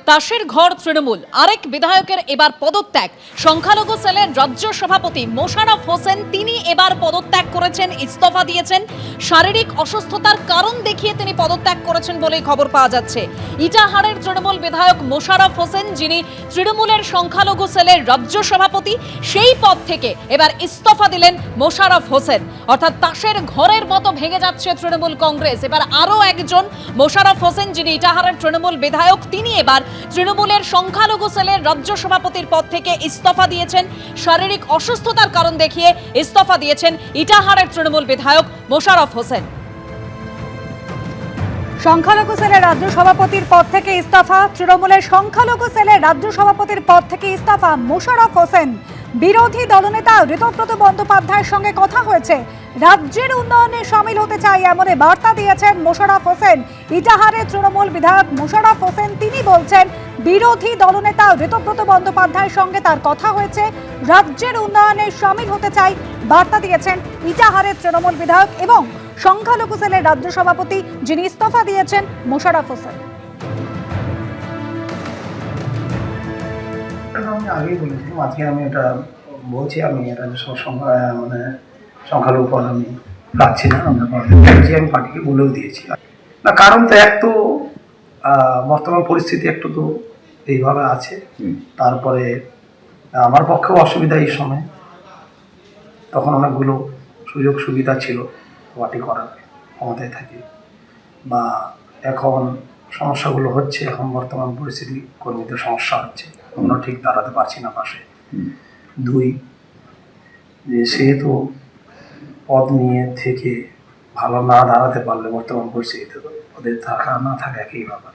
তাসের ঘর তৃণমূল, আরেক বিধায়কের এবার পদত্যাগ। সংখ্যালঘু সেলের রাজ্য সভাপতি মোশাররফ হোসেন তিনি এবার পদত্যাগ করেছেন, ইস্তফা দিয়েছেন। শারীরিক অসুস্থতার কারণ দেখিয়ে তিনি পদত্যাগ করেছেন বলেই খবর পাওয়া যাচ্ছে। ইটাহারের তৃণমূল বিধায়ক মোশাররফ হোসেন, যিনি তৃণমূলের সংখ্যালঘু সেলের রাজ্য সভাপতি, সেই পদ থেকে এবার ইস্তফা দিলেন মোশাররফ হোসেন। অর্থাৎ তাসের ঘরের মতো ভেঙে যাচ্ছে তৃণমূল কংগ্রেস। এবার আরও একজন মোশাররফ হোসেন, যিনি ইটাহারের তৃণমূল বিধায়ক, তিনি এবার তৃণমূলের সংখ্যালঘু সেলের রাজ্য সভাপতির পদ থেকে ইস্তফা দিয়েছেন। শারীরিক অসুস্থতার কারণ দেখিয়ে ইস্তফা দিয়েছেন ইটাহারের তৃণমূল বিধায়ক মোশাররফ হোসেন। সংখ্যালঘু সেলের রাজ্য সভাপতির পদ থেকে ইস্তফা, তৃণমূলের সংখ্যালঘু সেলের রাজ্য সভাপতির পদ থেকে ইস্তফা মোশাররফ হোসেন। বিরোধী দলনেতা ঋতব্রত বন্দ্যোপাধ্যায়ের সঙ্গে কথা হয়েছে, রাজ্যের উন্নয়নে সামিল হতে চাই এমন বার্তা দিয়েছেন মোশাররফ হোসেন। ইটাহারের তৃণমূল বিধায়ক মোশাররফ হোসেন তিনি বলছেন, বিরোধী দলনেতা ঋতব্রত বন্দ্যোপাধ্যায়ের সঙ্গে তার কথা হয়েছে, রাজ্যের উন্নয়নে সামিল হতে চাই বার্তা দিয়েছেন ইটাহারের তৃণমূল বিধায়ক এবং সংখ্যালঘু সেলের রাজ্য সভাপতি, যিনি ইস্তফা দিয়েছেন মোশাররফ হোসেন। আমি আগেই বলেছিলাম, আজকে আমি এটা বলছি, আমি এটা মানে সংখ্যালঘু পদ আমি রাখছি না, আমি পার্টিকে বলেও দিয়েছি। না, কারণ তো এক তো বর্তমান পরিস্থিতি একটু তো এইভাবে আছে, তারপরে আমার পক্ষেও অসুবিধা এই সময়, তখন অনেকগুলো সুযোগ সুবিধা ছিল পার্টি করার, ক্ষমতায় থাকি, বা এখন সমস্যাগুলো হচ্ছে, এখন বর্তমান পরিস্থিতি কর্মীদের সমস্যা হচ্ছে, আমরা ঠিক দাঁড়াতে পারছি না পাশে। দুই, যে সেহেতু পদ নিয়ে থেকে ভালো না দাঁড়াতে পারলে বর্তমান পরিস্থিতিতে ওদের থাকা না থাকা একই ব্যাপার।